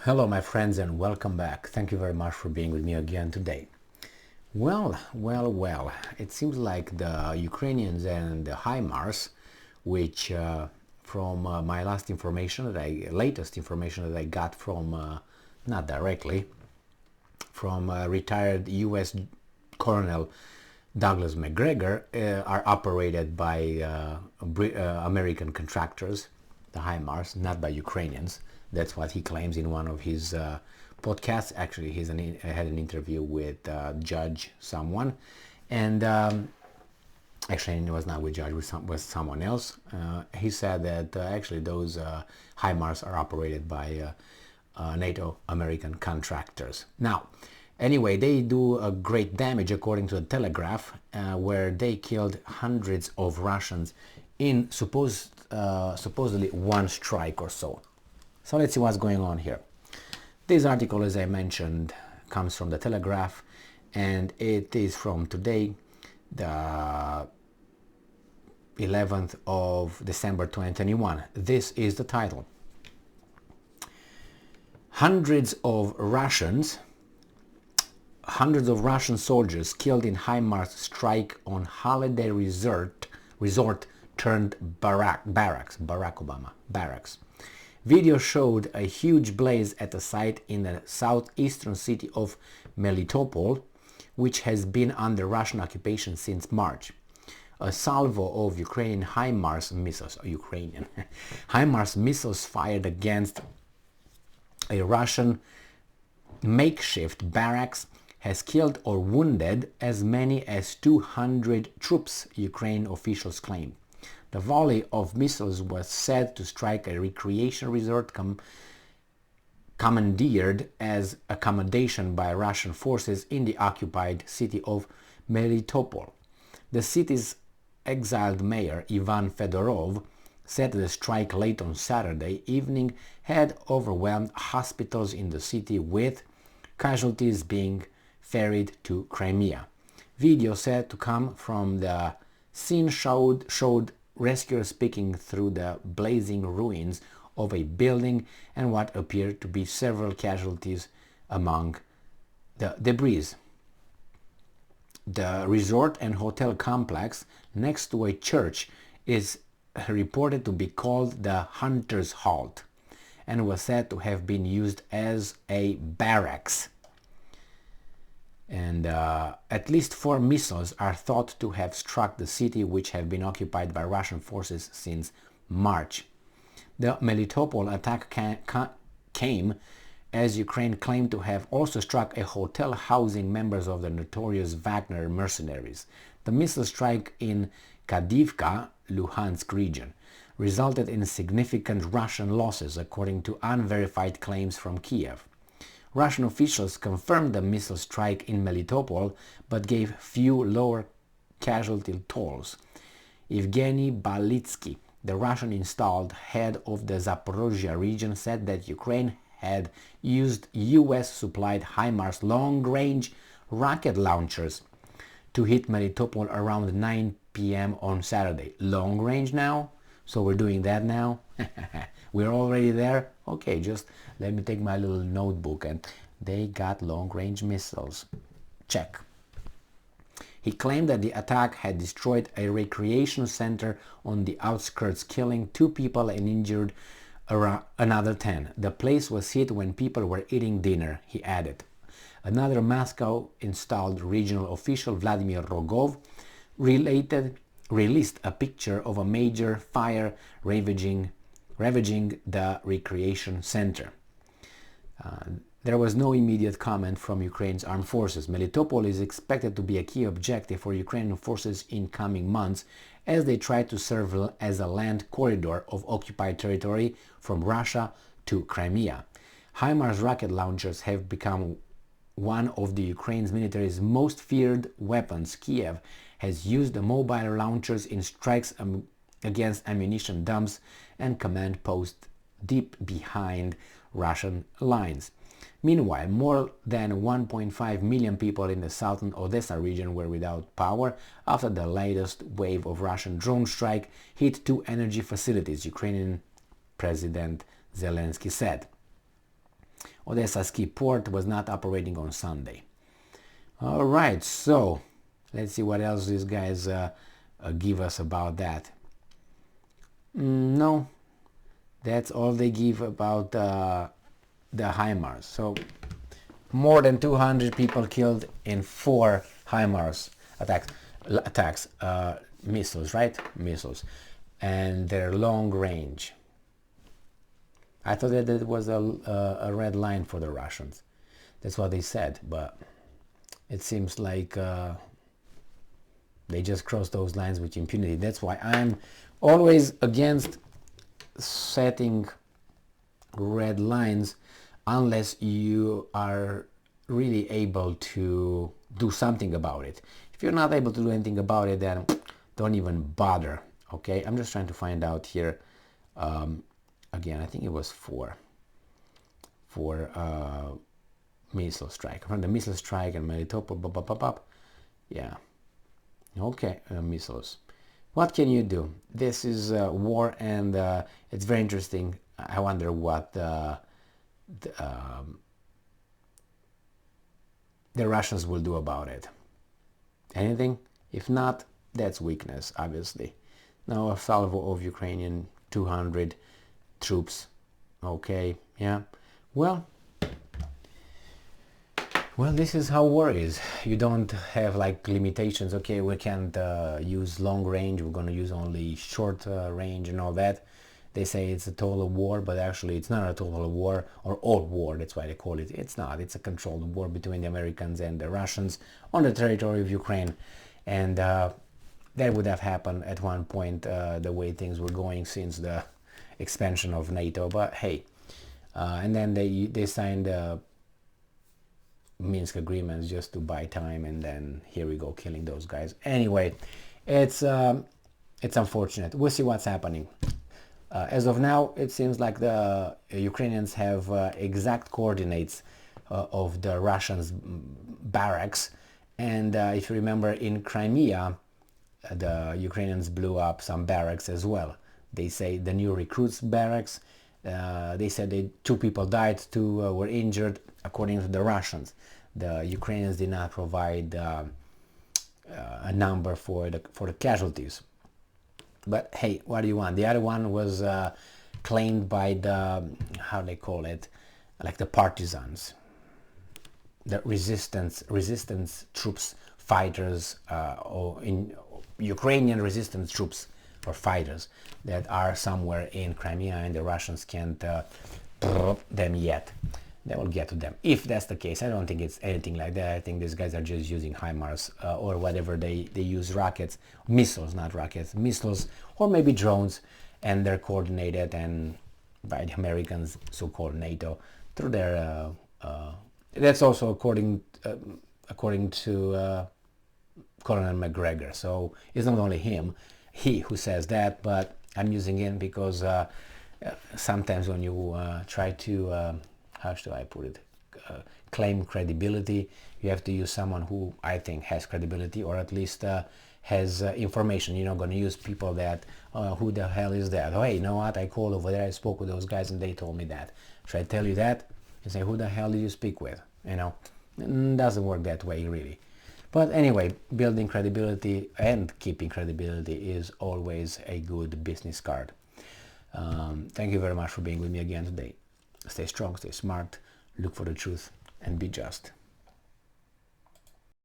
Hello my friends and welcome back. Thank you very much for being with me again today. Well, it seems like the Ukrainians and the HIMARS, which from my latest information that I got from, not directly, from retired US Colonel Douglas McGregor, are operated by American contractors, the HIMARS, not by Ukrainians. That's what he claims in one of his podcasts. Actually, had an interview with Judge someone, and actually it was not with Judge, with someone else. He said that actually those HIMARS are operated by NATO American contractors. Now, anyway, they do a great damage according to the Telegraph, where they killed hundreds of Russians in supposedly one strike or so. So let's see what's going on here. This article, as I mentioned, comes from the Telegraph, and it is from today, the 11th of December 2021. This is the title. Hundreds of Russian soldiers killed in HIMARS strike on holiday resort turned barracks. Barack Obama barracks. Video showed a huge blaze at a site in the southeastern city of Melitopol, which has been under Russian occupation since March. A salvo of Ukrainian HIMARS missiles fired against a Russian makeshift barracks has killed or wounded as many as 200 troops, Ukrainian officials claim. The volley of missiles was said to strike a recreation resort commandeered as accommodation by Russian forces in the occupied city of Melitopol. The city's exiled mayor, Ivan Fedorov, said the strike late on Saturday evening had overwhelmed hospitals in the city, with casualties being ferried to Crimea. Video said to come from the scene showed rescuers picking through the blazing ruins of a building and what appeared to be several casualties among the debris. The resort and hotel complex next to a church is reported to be called the Hunter's Halt and was said to have been used as a barracks. And at least 4 missiles are thought to have struck the city, which have been occupied by Russian forces since March. The Melitopol attack came as Ukraine claimed to have also struck a hotel housing members of the notorious Wagner mercenaries. The missile strike in Kadivka, Luhansk region, resulted in significant Russian losses, according to unverified claims from Kiev. Russian officials confirmed the missile strike in Melitopol, but gave few lower casualty tolls. Evgeny Balitsky, the Russian-installed head of the Zaporozhye region, said that Ukraine had used US-supplied HIMARS long-range rocket launchers to hit Melitopol around 9 p.m. on Saturday. Long range now? So we're doing that now? We're already there? Okay, just let me take my little notebook, and they got long-range missiles. Check. He claimed that the attack had destroyed a recreation center on the outskirts, killing 2 people and injured another 10. The place was hit when people were eating dinner, he added. Another Moscow-installed regional official, Vladimir Rogov, released a picture of a major fire ravaging the recreation center. There was no immediate comment from Ukraine's armed forces. Melitopol is expected to be a key objective for Ukrainian forces in coming months as they try to serve as a land corridor of occupied territory from Russia to Crimea. HIMARS rocket launchers have become one of the Ukraine's military's most feared weapons. Kiev has used the mobile launchers in strikes against ammunition dumps and command posts deep behind Russian lines. Meanwhile, more than 1.5 million people in the southern Odessa region were without power after the latest wave of Russian drone strike hit 2 energy facilities, Ukrainian President Zelensky said. Odessa's key port was not operating on Sunday. All right, so let's see what else these guys give us about that. No, that's all they give about the HIMARS. So more than 200 people killed in 4 HIMARS attacks, missiles, right? Missiles, and they're long range. I thought that it was a red line for the Russians. That's what they said, but it seems like they just crossed those lines with impunity. That's why I'm always against setting red lines unless you are really able to do something about it. If you're not able to do anything about it, then don't even bother. Okay, I'm just trying to find out here. Again, I think it was for missile strike. From the missile strike and Melitopol, yeah. Okay, missiles. What can you do? This is war, and it's very interesting. I wonder what the Russians will do about it. Anything? If not, that's weakness, obviously. Now a salvo of Ukrainian 200 troops. Okay, yeah. Well, this is how war is. You don't have like limitations. Okay, we can't use long range. We're going to use only short range and all that. They say it's a total war, but actually it's not a total war, or all war, that's why they call it. It's not. It's a controlled war between the Americans and the Russians on the territory of Ukraine. And that would have happened at one point, the way things were going since the expansion of NATO. But hey, and then they signed Minsk agreements just to buy time, and then here we go, killing those guys. Anyway, it's unfortunate. We'll see what's happening. As of now, it seems like the Ukrainians have exact coordinates of the Russians' barracks. And if you remember, in Crimea, the Ukrainians blew up some barracks as well. They say the new recruits barracks. They said 2 people died, 2 were injured, according to the Russians. The Ukrainians did not provide a number for the casualties. But hey, what do you want? The other one was claimed by the, how they call it, like the partisans, the resistance troops, fighters, or in Ukrainian resistance troops or fighters that are somewhere in Crimea, and the Russians can't them yet. They will get to them. If that's the case, I don't think it's anything like that. I think these guys are just using HIMARS or whatever they use, rockets, missiles, not rockets, missiles, or maybe drones, and they're coordinated and by the Americans, so-called NATO, through their. That's also according to Colonel McGregor. So it's not only he who says that, but I'm using him because sometimes when you try to how should I put it, claim credibility, you have to use someone who I think has credibility, or at least has information. You're not going to use people that, who the hell is that? Oh, hey, you know what? I called over there, I spoke with those guys and they told me that. Should I tell you that? You say, who the hell did you speak with? You know, it doesn't work that way, really. But anyway, building credibility and keeping credibility is always a good business card. Thank you very much for being with me again today. Stay strong, stay smart, look for the truth, and be just.